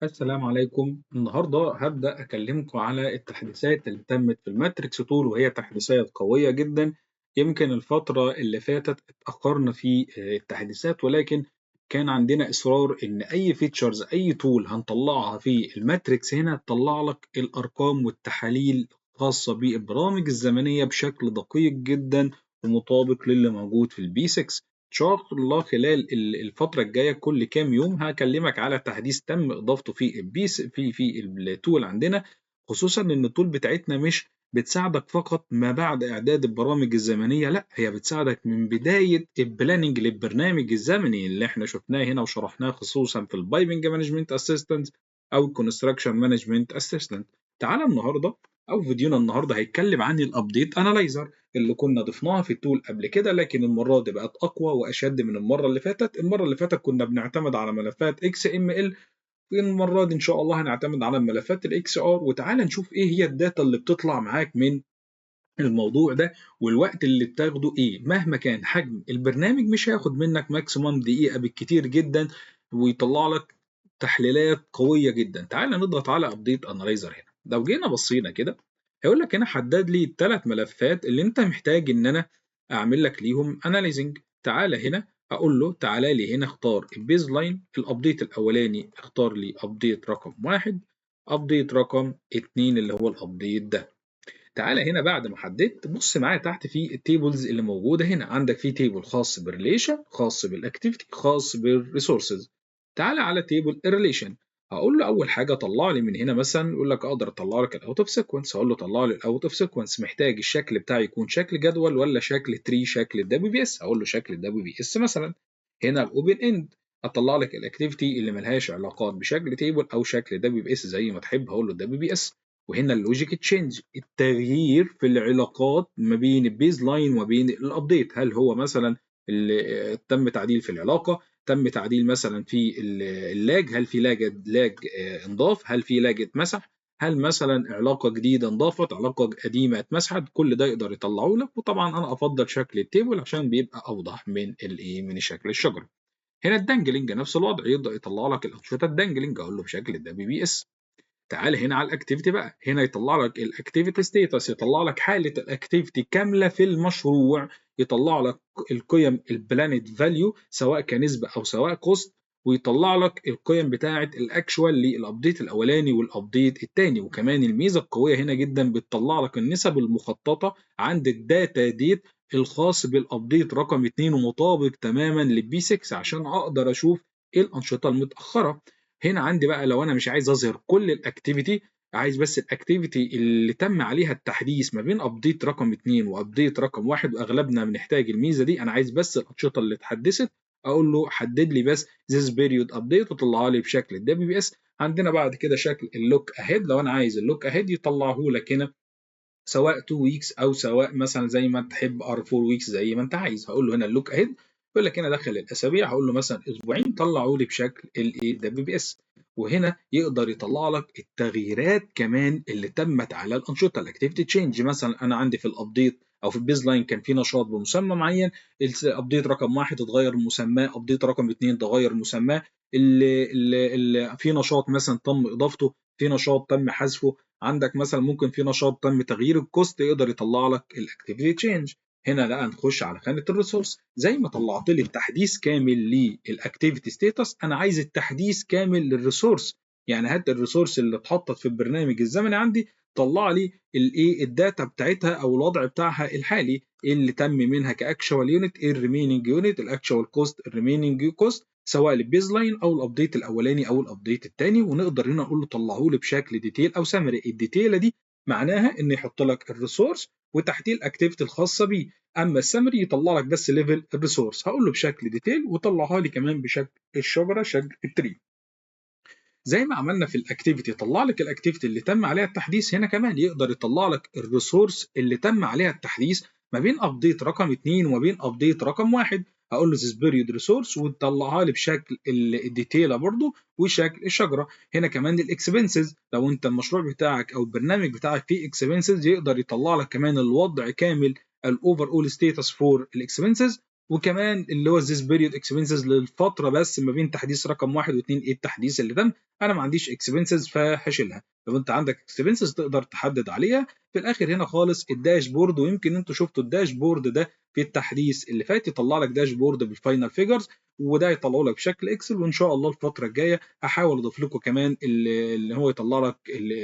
السلام عليكم. النهارده هبدأ أكلمكم على التحديثات اللي تمت في الماتريكس تول، وهي تحديثات قوية جدا. يمكن الفترة اللي فاتت اتأخرنا في التحديثات، ولكن كان عندنا إصرار إن أي فيتشرز أي تول هنطلعها في الماتريكس هنا تطلع لك الأرقام والتحاليل الخاصة بالبرامج الزمنية بشكل دقيق جدا ومطابق للي موجود في البي 6. إن شاء الله خلال الفترة الجاية كل كام يوم هكلمك على تحديث تم إضافته في البيس في التول عندنا، خصوصا إن التول بتاعتنا مش بتساعدك فقط ما بعد إعداد البرامج الزمنية، لا هي بتساعدك من بداية البلاننج للبرنامج الزمني اللي احنا شفناه هنا وشرحناه، خصوصا في البايبنج مانجمنت اسيستنت أو الكونستراكشن مانجمنت اسيستنت. تعالى النهارده أو فيديونا النهارده هيتكلم عن الأبديت أنالايزر اللي كنا ضفناها في التول قبل كده، لكن المرة دي بقت أقوى وأشد من المرة اللي فاتت. المرة اللي فاتت كنا بنعتمد على ملفات XML، المرة دي إن شاء الله هنعتمد على ملفات ال XR. وتعالى نشوف إيه هي الداتا اللي بتطلع معاك من الموضوع ده، والوقت اللي بتاخده إيه. مهما كان حجم البرنامج مش هياخد منك ماكسيموم دقيقة بالكتير جدا، ويطلع لك تحليلات قوية جدا. تعالى نضغط على أبديت أنالايزر هنا. لو جينا بصينا كده هيقول لك هنا حدد لي الثلاث ملفات اللي انت محتاج ان انا اعمل لك ليهم اناليزنج. تعالى هنا اقول له تعالى لي هنا اختار البيز لاين. في الابديت الاولاني اختار لي ابديت رقم 1، ابديت رقم 2 اللي هو الابديت ده. تعالى هنا بعد ما حددت بص معايا تحت في التيبلز اللي موجوده هنا. عندك في تيبل خاص بالريليشن، خاص بالاكتيفيتي، خاص بالريسورسز. تعالى على تيبل الريليشن، هقول له اول حاجه طلع لي من هنا مثلا، يقول لك اقدر اطلع لك الاوت اوف سيكونس. هقول له طلع لي الاوت اوف سيكونس. محتاج الشكل بتاعي يكون شكل جدول ولا شكل تري، شكل الدبليو بي اس؟ هقول له شكل الدبليو بي اس مثلا. هنا الاوبن اند اطلع لك الاكتيفيتي اللي ملهاش علاقات بشكل تيبل او شكل دبليو بي اس زي ما تحب، هقول له دبليو بي اس. وهنا اللوجيك تشينج، التغيير في العلاقات ما بين البيز لاين وما بين الابديت. هل هو مثلا تم تعديل في العلاقه، تم تعديل مثلا في اللاج، هل في لاج انضاف، هل في لاج اتمسح، هل مثلا علاقه جديده انضافت، علاقه قديمه اتمسحت. كل ده يقدر يطلعه لك. وطبعا انا افضل شكل التيبل عشان بيبقى اوضح من من شكل الشجره. هنا الدانجلينج نفس الوضع، يقدر يطلع لك الانشطه الدانجلينج، اقول له بشكل الدبليو بي اس. تعال هنا على الاكتيفيتي بقى، هنا يطلع لك الاكتيفيتي ستيتس، يطلع لك حاله الاكتيفيتي كامله في المشروع، يطلع لك القيم البلانت فاليو سواء كنسبه او سواء كوست، ويطلع لك القيم بتاعه الاكشوال للابديت الاولاني والابديت الثاني. وكمان الميزه القويه هنا جدا بتطلع لك النسب المخططه عند الداتا ديت الخاص بالابديت رقم 2 ومطابق تماما للبي 6 عشان اقدر اشوف ايه الانشطه المتاخره. هنا عندي بقى لو انا مش عايز اظهر كل الاكتيفيتي، عايز بس الاكتيفيتي اللي تم عليها التحديث ما بين ابديت رقم 2 وابديت رقم 1، واغلبنا بنحتاج الميزه دي، انا عايز بس الانشطه اللي اتحدثت، اقول له حدد لي بس this period update وطلعها لي بشكل الدبليو بي اس. عندنا بعد كده شكل اللوك اهيد، لو انا عايز اللوك اهيد يطلعه لك هنا سواء 2 ويكس او سواء مثلا زي ما تحب ار 4 ويكس زي ما انت عايز. هقول له هنا اللوك اهيد، يقول لك هنا دخل الاسابيع، هقول له مثلا اسبوعين طلعوا لي بشكل الاي دبليو بي اس. وهنا يقدر يطلع لك التغييرات كمان اللي تمت على الانشطه، الاكتيفيتي تشينج. مثلا انا عندي في الابديت او في البيز لاين كان في نشاط بمسمى معين، الابديت رقم 1 اتغير مسماه، ابديت رقم 2 اتغير مسماه، اللي في نشاط مثلا تم اضافته، في نشاط تم حذفه. عندك مثلا ممكن في نشاط تم تغيير الكوست، يقدر يطلع لك الاكتيفيتي تشينج. هنا لا نخش على خانه الريسورس، زي ما طلعت لي التحديث كامل للاكتيفيتي ستيتس، انا عايز التحديث كامل للريسورس. يعني هات الريسورس اللي اتحطت في البرنامج الزمني عندي، طلع لي الايه الداتا بتاعتها او الوضع بتاعها الحالي، ايه اللي تم منها كاكشوال يونت، ايه الريميننج يونت، الاكشوال كوست، الريميننج كوست، سواء البيز لاين او الابديت الاولاني او الابديت الثاني. ونقدر هنا نقول له طلعه لي بشكل ديتيل او سمري. الديتيل دي معناها ان يحط لك الريسورس وتحتيه الاكتيفيتي الخاصه بيه، اما السمري يطلع لك بس ليفل الريسورس. هقول له بشكل ديتيل وطلعها لي كمان بشكل الشجره، شكل التري. زي ما عملنا في الاكتيفيتي طلع لك الاكتيفيتي اللي تم عليها التحديث، هنا كمان يقدر يطلع لك الريسورس اللي تم عليها التحديث ما بين ابديت رقم 2 وما بين ابديت رقم 1. هقول له this period resource وتطلعها لي بشكل الديتيل برضه وشكل الشجره. هنا كمان الاكسبنسز، لو انت المشروع بتاعك او البرنامج بتاعك فيه اكسبنسز، يقدر يطلع لك كمان الوضع كامل الاوفر اول ستيتس فور الاكسبنسز. وكمان اللي هو this period expenses للفتره بس ما بين تحديث رقم 1 و2 ايه التحديث اللي تم. انا ما عنديش expenses فهشيلها. لو انت عندك expenses تقدر تحدد عليها. في الاخر هنا خالص الداشبورد، ويمكن انتوا شفتوا الداشبورد ده في التحديث اللي فات، يطلع لك داشبورد بالفاينل فيجرز، وده يطلعه لك بشكل اكسل. وان شاء الله الفتره الجايه هحاول اضيف لكم كمان اللي هو يطلع لك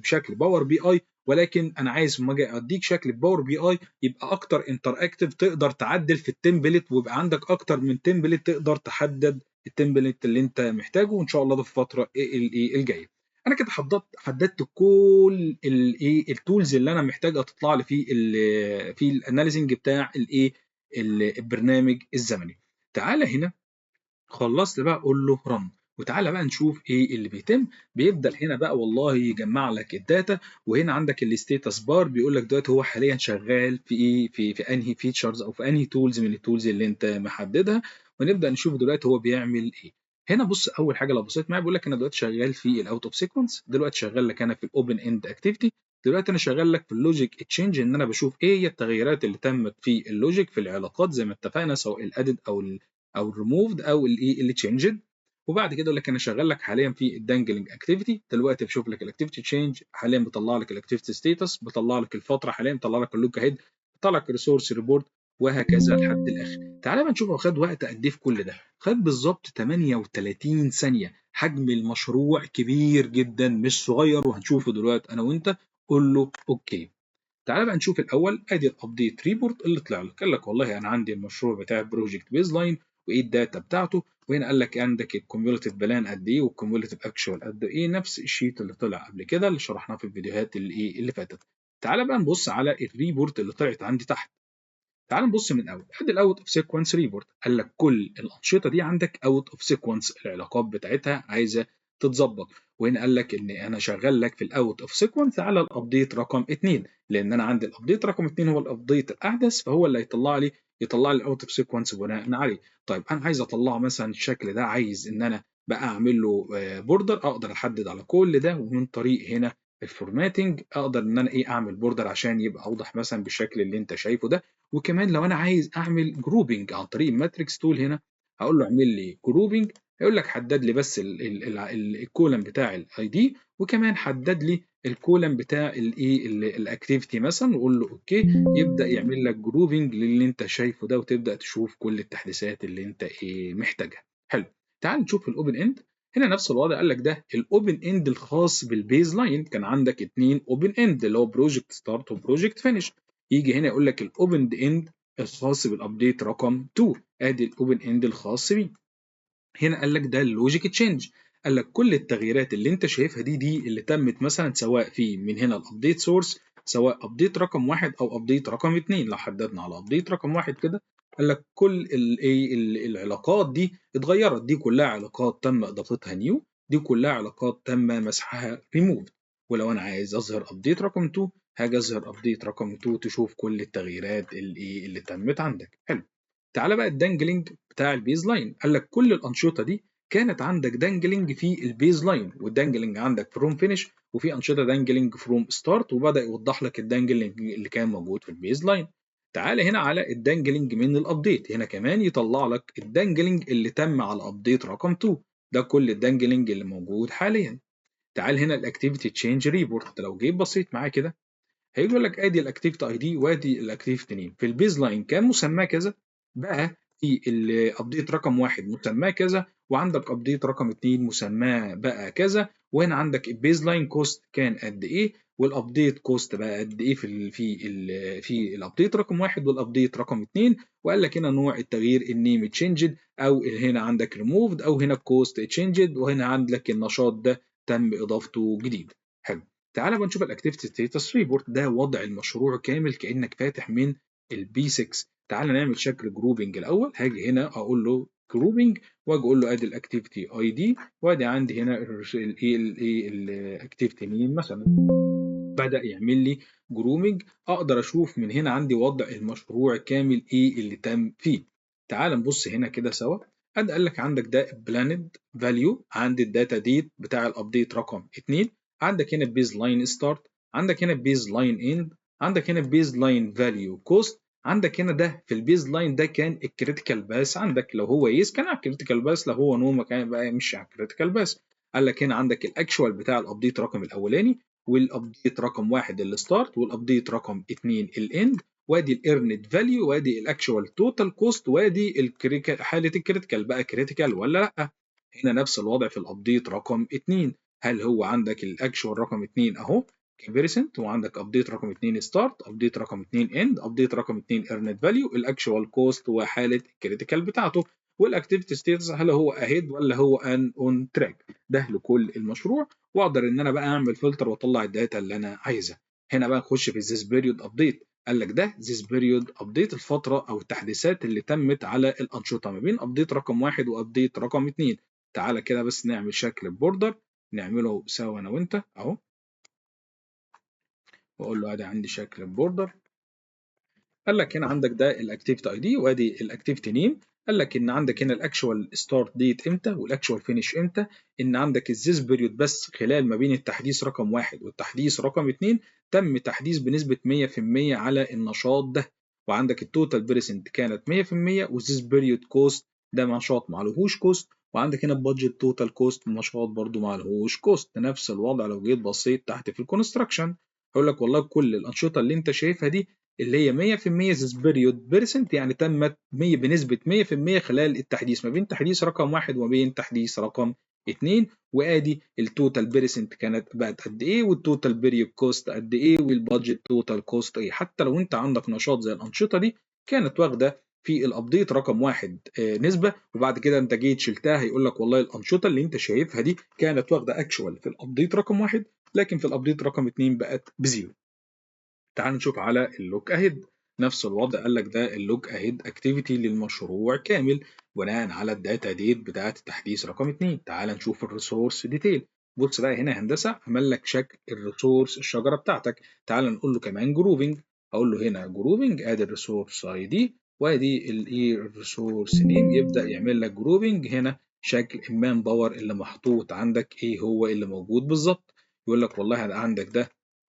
بشكل باور بي اي. ولكن انا عايز لما اجي اديك شكل باور بي اي يبقى اكتر انتر اكتف، تقدر تعدل في التمبلت ويبقى عندك اكتر من تمبلت تقدر تحدد التمبلت اللي انت محتاجه. وان شاء الله ده في الفتره الجايه. انا كده حددت كل الايه التولز اللي انا محتاجها تطلع لي في الاناليزنج بتاع البرنامج الزمني. تعالى هنا خلصت بقى قول له رن، وتعالى بقى نشوف ايه اللي بيتم. بيبدا هنا بقى والله يجمع لك الداتا، وهنا عندك الستيتس بار بيقول لك دلوقتي هو حاليا شغال في ايه، في انهي فيتشرز او في انهي تولز من التولز اللي انت محددها. ونبدا نشوف دلوقتي هو بيعمل ايه. هنا بص، اول حاجه لو بصيت معايا بيقول لك انا دلوقتي شغال في الاوت اوف سيكونس، دلوقتي شغال لك انا في الاوبن اند اكتيفيتي، دلوقتي انا شغال لك في اللوجيك تشينج، ان انا بشوف ايه هي التغييرات اللي تمت في اللوجيك في العلاقات زي ما اتفقنا، سواء الادد او الريموفد او الايه اللي تشينجد. وبعد كده يقول لك انا شغال لك حاليا في الدانجلنج اكتيفيتي، دلوقتي بشوف لك الاكتيفيتي تشينج، حاليا بيطلع لك الاكتيفيتي ستيتس، بيطلع لك الفتره حاليا، بيطلع لك اللوك اهيد، بيطلع لك ريسورس ريبورت، وهكذا لحد الاخر. تعالى بقى نشوف هو خد وقت قد ايه في كل ده. خد بالظبط 38 ثانيه. حجم المشروع كبير جدا مش صغير، وهنشوفه دلوقتي انا وانت. قول له اوكي. تعالى بقى نشوف الاول ادي الابديت ريبورت اللي طلع لك. قال لك والله انا عندي المشروع بتاع البروجكت بيز لاين وايه الداتا بتاعته، وهنا قال لك عندك الكوميوليتيف بلان قد ايه والكوميوليتيف اكشوال قد ايه، نفس الشيت اللي طلع قبل كده اللي شرحناه في الفيديوهات اللي فاتت. تعالى بقى نبص على الريبورت اللي طلعت عندي تحت. تعال نبص من الاول. ادي الاوت اوف سيكونس ريبورت، قال لك كل الانشطه دي عندك اوت اوف سيكونس، العلاقات بتاعتها عايزه تتظبط. وهنا قال لك ان انا شغال لك في الاوت اوف سيكونس على الابديت رقم 2، لان انا عندي الابديت رقم 2 هو الابديت الاحدث، فهو اللي يطلع لي الاوت اوف سيكونس بناء عليه. طيب انا عايز اطلعه مثلا الشكل ده، عايز ان انا بقى اعمل له بوردر، اقدر احدد على كل ده، ومن طريق هنا الفورماتنج اقدر ان انا اعمل بوردر عشان يبقى اوضح مثلا بالشكل اللي انت شايفه ده. وكمان لو انا عايز اعمل جروبنج عن طريق الماتريكس تول، هنا هقول له اعمل لي جروبنج، هيقول لك حدد لي بس الكولم بتاع الاي دي، وكمان حدد لي الكولم بتاع الايه الاكتيفيتي مثلا، وقول له اوكي. يبدا يعمل لك جروبنج للي انت شايفه ده، وتبدا تشوف كل التحديثات اللي انت محتاجها. حلو. تعال نشوف الاوبن اند. هنا نفس الوضع، قال لك ده الاوبن اند الخاص بالبيز لاين. كان عندك اتنين اوبن اند اللي هو بروجكت ستارت وبروجكت فينيش. يجي هنا يقول لك الاوبن اند الخاص بالابديت رقم 2، ادي الاوبن اند الخاص بيه. هنا قال لك ده اللوجيك تشينج، قال لك كل التغييرات اللي انت شايفها دي اللي تمت مثلا، سواء في من هنا الابديت سورس، سواء ابديت رقم 1 او ابديت رقم 2. لو حددنا على ابديت رقم 1 كده، قال لك كل العلاقات دي اتغيرت، دي كلها علاقات تم اضافتها نيو، دي كلها علاقات تم مسحها ريموف. ولو انا عايز اظهر ابديت رقم 2، هاجي اظهر ابديت رقم 2 تشوف كل التغييرات اللي تمت عندك. حلو. تعالى بقى الدانجلينج بتاع البيز لاين، قال لك كل الانشطه دي كانت عندك دانجلينج في البيز لاين، والدانجلينج عندك فروم فينيش، وفي انشطه دانجلينج فروم ستارت، وبدا يوضح لك الدانجلينج اللي كان موجود في البيز لاين. تعالى هنا على الدانجلينج من الابديت، هنا كمان يطلع لك الدانجلينج اللي تم على الابديت رقم 2، ده كل الدانجلينج اللي موجود حاليا. تعال هنا الاكتيفيتي تشينج ريبورت، لو جيت بصيت معاه كده هيقول لك ادي الاكتيفيتي اي دي وادي الاكتيفيتي نيم. في البيز لاين كان مسماه كذا، بقى في الابديت رقم 1 مسماه كذا، وعندك ابديت رقم 2 مسماه بقى كذا. وهنا عندك البيز لاين كوست كان قد ايه، والابديت كوست بقى قد ايه في الابديت رقم 1 والابديت رقم 2. وقال لك هنا نوع التغيير النيم تشينجد، او هنا عندك ريموفد، او هنا الكوست تشينجد، وهنا عندك النشاط ده تم اضافته جديد. حلو. تعال بقى نشوف الاكتيفيتي ستيتس ريبورت، ده وضع المشروع كامل كانك فاتح من البي 6. تعال نعمل شكل جروبنج الاول. هاجي هنا اقول له جروبنج، واجي اقول له ادي الاكتيفيتي اي دي، وادي عندي هنا الاكتيفيتي نيم مثلا. بدا يعمل لي جرومنج، اقدر اشوف من هنا عندي وضع المشروع كامل ايه اللي تم فيه. تعال نبص هنا كده سوا. قال لك عندك ده بلاند فاليو، عندي الداتا ديت بتاع الابديت رقم 2، عندك هنا بيز لاين ستارت، عندك هنا بيز لاين اند، عندك هنا بيز لاين فاليو كوست، عندك هنا ده في البيز لاين ده كان الكريتيكال باس عندك، لو هو يس كان على الكريتيكال باس، لو هو نو ما كان بقى يمشي على الكريتيكال باس. قال لك هنا عندك الاكشوال بتاع الابديت رقم الاولاني، والابديت رقم 1 الستارت، والابديت رقم 2 الاند، وادي الايرند فاليو، وادي الاكشوال توتال كوست، وادي حاله الكريتيكال بقى كريتيكال ولا لا. هنا نفس الوضع في الابديت رقم 2، هل هو عندك الاكشوال رقم 2 اهو كبيرسنت، وعندك ابديت رقم 2 ستارت، ابديت رقم 2 اند، ابديت رقم 2 ايرنت فاليو، الاكشوال كوست وحاله الكريتيكال بتاعته، والاكتيفيتي ستيتس هل هو اهيد ولا هو ان اون تراك. ده لكل المشروع، واقدر ان انا بقى اعمل فلتر واطلع الداتا اللي انا عايزها. هنا بقى نخش في ذيس بيريود ابديت. قال لك ده ذيس بيريود ابديت الفتره او التحديثات اللي تمت على الانشطه ما بين ابديت رقم 1 وابديت رقم 2. تعالى كده بس نعمل شكل بوردر نعمله سوا انا وانت اهو، واقول له ادي عندي شكل البوردر. قال لك هنا عندك ده الاكتيفيتي اي دي وادي الاكتيفيتي نيم. قال لك ان عندك هنا الاكشوال ستارت ديت امتى والاكشوال فينيش امتى، ان عندك الزيس بيريود بس خلال ما بين التحديث رقم 1 والتحديث رقم 2 تم تحديث بنسبة 100% على النشاط ده، وعندك التوتال بيرسنت كانت 100%، والزيس بيريود كوست ده نشاط معلهوش كوست، وعندك هنا البادجت توتال كوست نشاط برضو معلهوش كوست. نفس الوضع لو جيت بصيت تحت في الكونستراكشن، هقول لك والله كل الانشطه اللي انت شايفها دي اللي هي 100% this period percent يعني تمت 100 بنسبة 100% خلال التحديث ما بين تحديث رقم 1 وما بين تحديث رقم 2. وادي التوتال بيرسنت كانت بقت قد ايه، والتوتال بيريود كوست قد ايه، والبادجت توتال كوست ايه. حتى لو انت عندك نشاط زي الانشطه دي كانت واخده في الابديت رقم 1 نسبه، وبعد كده انت جيت شلتها، هيقول لك والله الانشطه اللي انت شايفها دي كانت واخده اكشوال في الابديت رقم 1، لكن في الابديت رقم 2 بقت بزيرو. تعال نشوف على اللوك اهيد. نفس الوضع، قال لك ده اللوك اهيد اكتيفيتي للمشروع كامل بناء على الداتا ديت بتاعه التحديث رقم 2. تعال نشوف الريسورس ديتيل. بص بقى هنا هندسه عمل لك شكل الريسورس الشجره بتاعتك. تعال نقول له كمان جروبنج، اقول له هنا جروبنج ادي الريسورس اي دي وادي الايه الريسورس نيم، يبدا يعمل لك جروبنج. هنا شكل المان باور اللي محطوط عندك ايه هو اللي موجود بالظبط. يقول لك والله عندك ده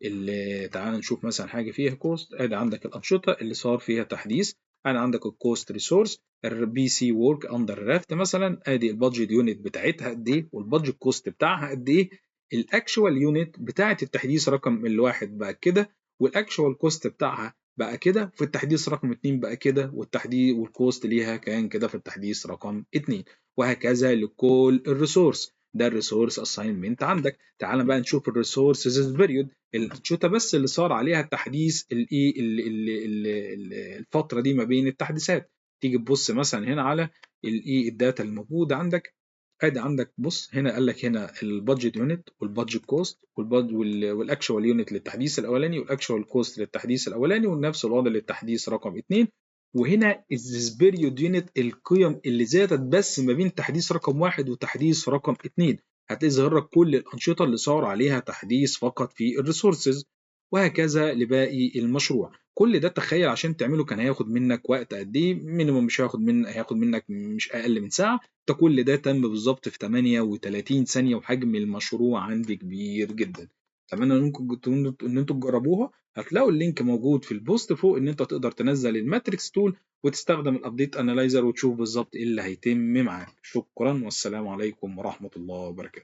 اللي تعال نشوف مثلا حاجه فيها كوست. ادي عندك الانشطه اللي صار فيها تحديث، انا عندك الكوست ريسورس البي سي ورك اندر رافت مثلا، ادي البادجت يونت بتاعتها قد ايه والبادجت كوست بتاعها قد ايه، الاكشوال يونت بتاعه التحديث رقم الواحد بقى كده، والاكشوال كوست بتاعها بقى كده في التحديث رقم 2 بقى كده، والتحديث والكوست ليها كان كده في التحديث رقم 2، وهكذا لكل الريسورس. ده الريسورس اساينمنت عندك. تعال بقى نشوف الريسورسز بيريود الانشطه بس اللي صار عليها التحديث الايه الفتره دي ما بين التحديثات. تيجي تبص مثلا هنا على الايه الداتا الموجوده عندك. ادي عندك بص هنا قال لك هنا البادجت يونت والبادجت كوست والاكشوال يونت للتحديث الاولاني والاكشوال كوست للتحديث الاولاني، ونفس الوضع للتحديث رقم 2. وهنا البيريود يونت القيم اللي زادت بس ما بين تحديث رقم 1 وتحديث رقم 2، هتلاقي ظاهر لك كل الانشطه اللي صار عليها تحديث فقط في الريسورسز، وهكذا لباقي المشروع. كل ده تخيل عشان تعمله كان هياخد منك وقت قد ايه؟ مينيموم مش هياخد منك مش اقل من ساعه. ده كل ده تم بالظبط في 38 ثانيه، وحجم المشروع عندي كبير جدا. اتمنى ان انتم تجربوها. هتلاقوا اللينك موجود في البوست فوق ان انت تقدر تنزل الماتريكس تول وتستخدم الابديت انالايزر وتشوف بالظبط ايه اللي هيتم معاك. شكرا والسلام عليكم ورحمه الله وبركاته.